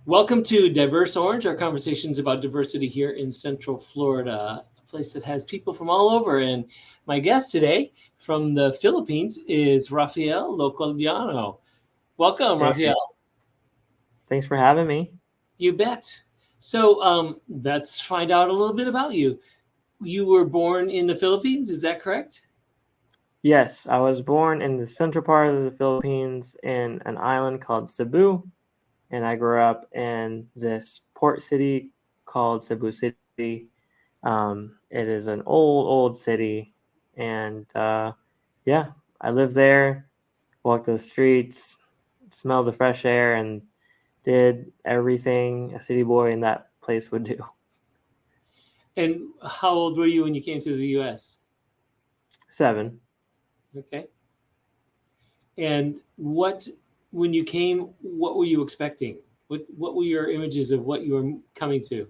Welcome to Diverse Orange, our conversations about diversity here in Central Florida, a place that has people from all over. And my guest today from the Philippines is Raphael Loquellano. Welcome, Hey, Raphael. thanks for having me. You bet. So let's find out a little bit about you. You were born in the Philippines, is that correct? Yes, I was born in the central part of the Philippines in an island called Cebu, and I grew up in this port city called Cebu City. It is an old city, and yeah, I lived there, walked the streets, smelled the fresh air, and did everything a city boy in that place would do. And how old were you when you came to the US? 7. Okay. And when you came, what were you expecting? What were your images of what you were coming to?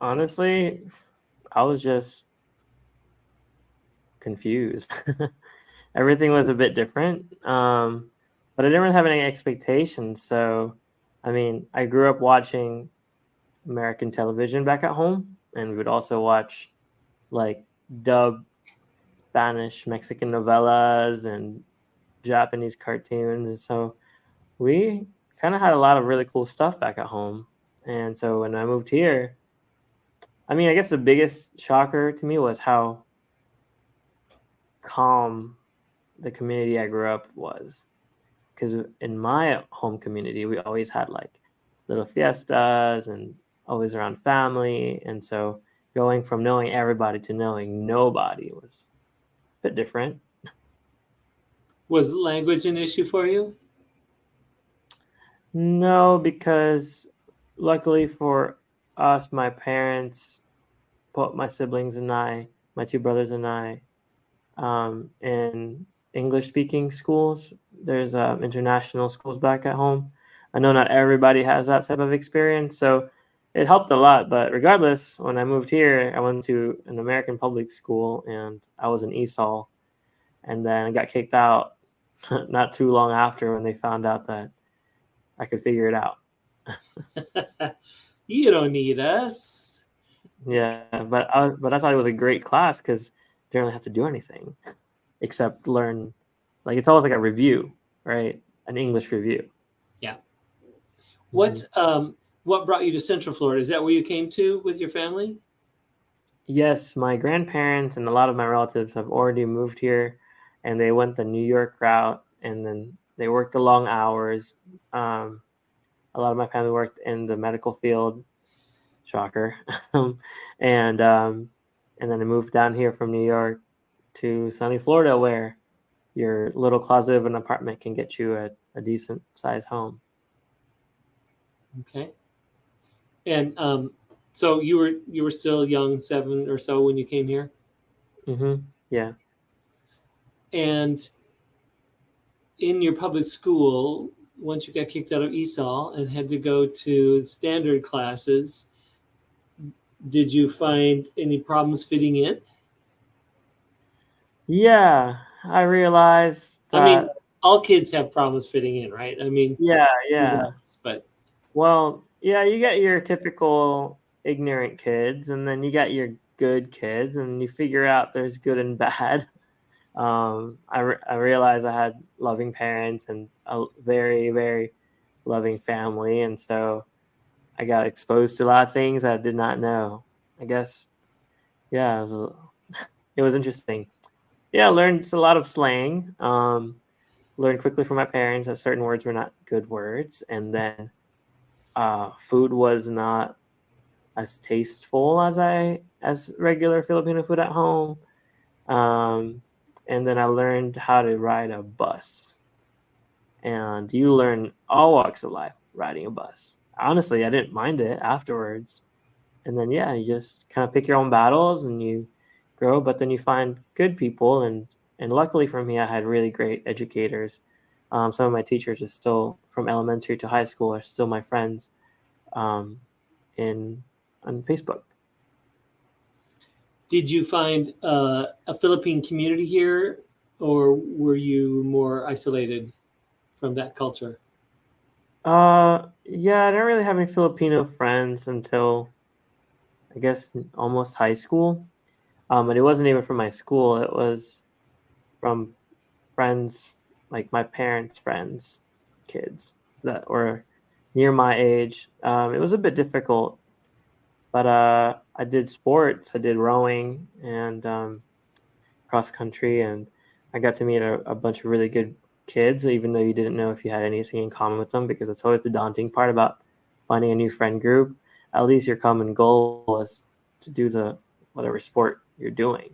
Honestly, I was just confused. Everything was a bit different, but I didn't really have any expectations. So, I mean, I grew up watching American television back at home, and we would also watch like dub Spanish, Mexican novellas and Japanese cartoons. And so we kind of had a lot of really cool stuff back at home. And so when I moved here, I mean, I guess the biggest shocker to me was how calm the community I grew up was. Because in my home community, we always had like little fiestas and always around family. And so going from knowing everybody to knowing nobody was a bit different. Was language an issue for you? No, because luckily for us, my parents put my siblings and I, my two brothers and I, in English speaking schools. There's international schools back at home. I know not everybody has that type of experience, so it helped a lot. But regardless, when I moved here, I went to an American public school and I was an ESOL, and then I got kicked out not too long after when they found out that I could figure it out. You don't need us. Yeah, but I thought it was a great class because you didn't really have to do anything except learn. Like it's always like a review, right? An English review. Yeah. Hmm. What brought you to Central Florida? Is that where you came to with your family? Yes, my grandparents and a lot of my relatives have already moved here, and they went the New York route, and then they worked the long hours. Um, a lot of my family worked in the medical field. Shocker. and um, and then I moved down here from New York to sunny Florida, where your little closet of an apartment can get you a decent sized home. Okay. And so you were still young, 7 or so when you came here, Yeah. and in your public school, once you got kicked out of ESOL and had to go to standard classes, did you find any problems fitting in? Yeah. I realized I mean, that, all kids have problems fitting in, right? I mean, yeah, yeah. regardless, but Well, yeah, you get your typical ignorant kids, and then you got your good kids, and you figure out there's good and bad. I realized I had loving parents and a very loving family, and so I got exposed to a lot of things I did not know. I guess, yeah, it was interesting. Yeah, I learned a lot of slang. Learned quickly from my parents that certain words were not good words, and then food was not as tasteful as regular Filipino food at home. Um, and then I learned how to ride a bus. And you learn all walks of life riding a bus. Honestly, I didn't mind it afterwards. And then yeah, you just kind of pick your own battles and you grow, but then you find good people and luckily for me, I had really great educators. Some of my teachers are still from elementary to high school are still my friends um, in on Facebook. did you find a Philippine community here, or were you more isolated from that culture? Yeah, I didn't really have any Filipino friends until I guess almost high school. And it wasn't even from my school. It was from friends, like my parents' friends, kids that were near my age. It was a bit difficult, but I did sports. I did rowing and cross country, and I got to meet a bunch of really good kids, even though you didn't know if you had anything in common with them, because it's always the daunting part about finding a new friend group. At least your common goal was to do the whatever sport you're doing,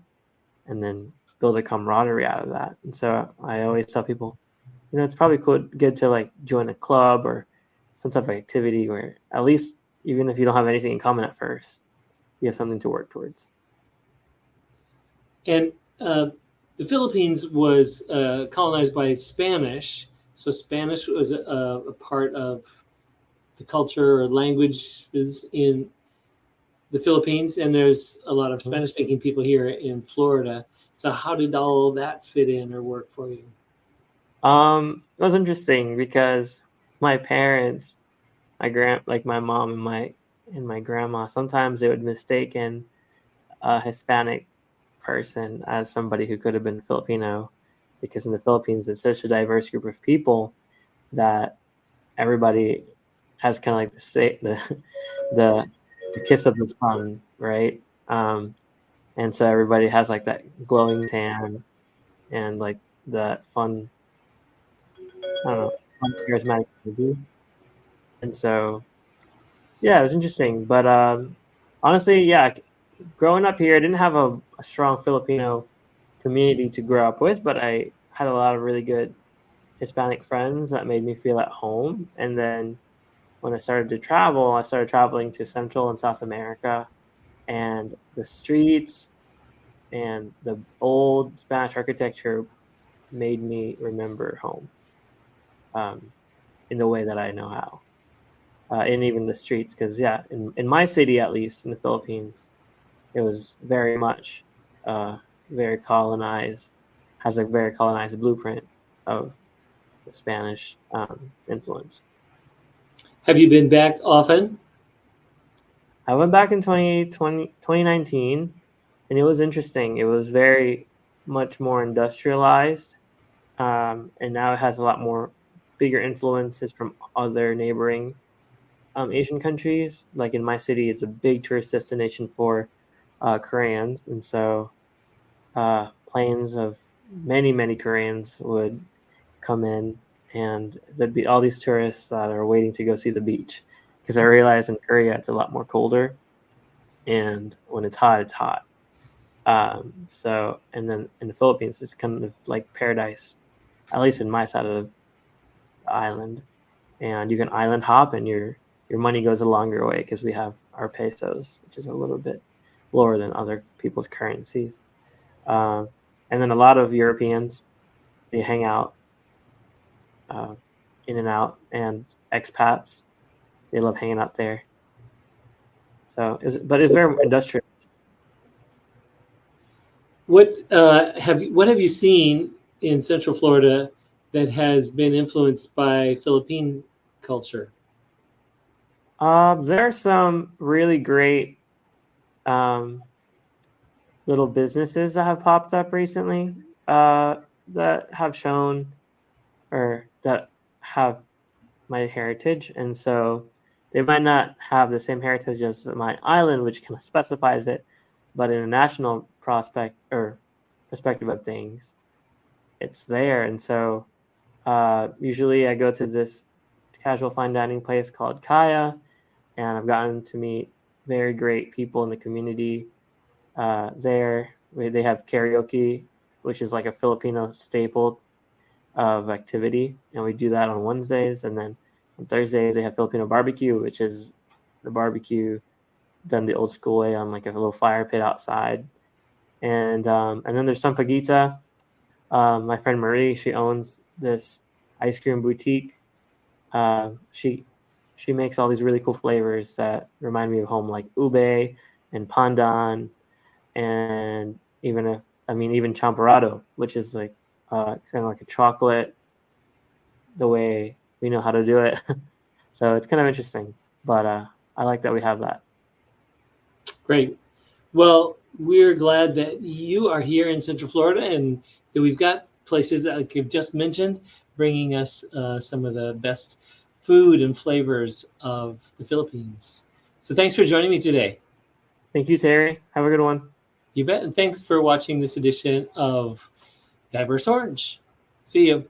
and then build a camaraderie out of that. And so I always tell people, it's probably good to like join a club or some type of activity where at least even if you don't have anything in common at first, you have something to work towards. And the Philippines was colonized by Spanish, so Spanish was a part of the culture or languages in the Philippines, and there's a lot of Spanish-speaking people here in Florida. So how did all that fit in or work for you? It was interesting because my parents, like my mom and my grandma, sometimes they would mistaken a Hispanic person as somebody who could have been Filipino, because in the Philippines it's such a diverse group of people that everybody has kind of like the the kiss of the sun, right? And so everybody has like that glowing tan and like that fun, I don't know, fun charismatic energy. And so yeah, it was interesting. But honestly, yeah, growing up here, I didn't have a strong Filipino community to grow up with, but I had a lot of really good Hispanic friends that made me feel at home. And then when I started to travel, I started traveling to Central and South America, and the streets and the old Spanish architecture made me remember home, um, in the way that I know how. And even the streets, because yeah, in my city, at least in the Philippines, it was very much uh, very colonized, has a very colonized blueprint of the Spanish influence. Have you been back often? I went back in 2019, and it was interesting. It was very much more industrialized, and now it has a lot more bigger influences from other neighboring Asian countries. Like in my city, it's a big tourist destination for Koreans, and so planes of many Koreans would come in, and there'd be all these tourists that are waiting to go see the beach. Because I realize in Korea it's a lot more colder, and when it's hot, it's hot. So, and then in the Philippines, it's kind of like paradise, at least in my side of the island. And you can island hop, and your money goes a longer way because we have our pesos, which is a little bit lower than other people's currencies. Um, and then a lot of Europeans, they hang out uh, in and out, and expats, they love hanging out there. So, but it's very industrial. What have you seen in Central Florida that has been influenced by Philippine culture? There are some really great um, little businesses that have popped up recently, that have shown or that have my heritage. And so they might not have the same heritage as my island, which kind of specifies it, but in a national prospect or perspective of things, it's there. And so usually I go to this casual fine dining place called Kaya, and I've gotten to meet very great people in the community there. They have karaoke, which is like a Filipino staple of activity, and we do that on Wednesdays. And then on Thursdays they have Filipino barbecue, which is the barbecue done the old school way on like a little fire pit outside. And then there's Sampaguita. My friend Marie, she owns this ice cream boutique. She makes all these really cool flavors that remind me of home, like ube and pandan, and even champorado, which is like kind of like a chocolate, the way we know how to do it. So it's kind of interesting, but I like that we have that. Great. Well, we're glad that you are here in Central Florida and that we've got places that, like you've just mentioned, bringing us some of the best food and flavors of the Philippines. So thanks for joining me today. Thank you, Terry. Have a good one. You bet. And thanks for watching this edition of Diverse Orange. See you.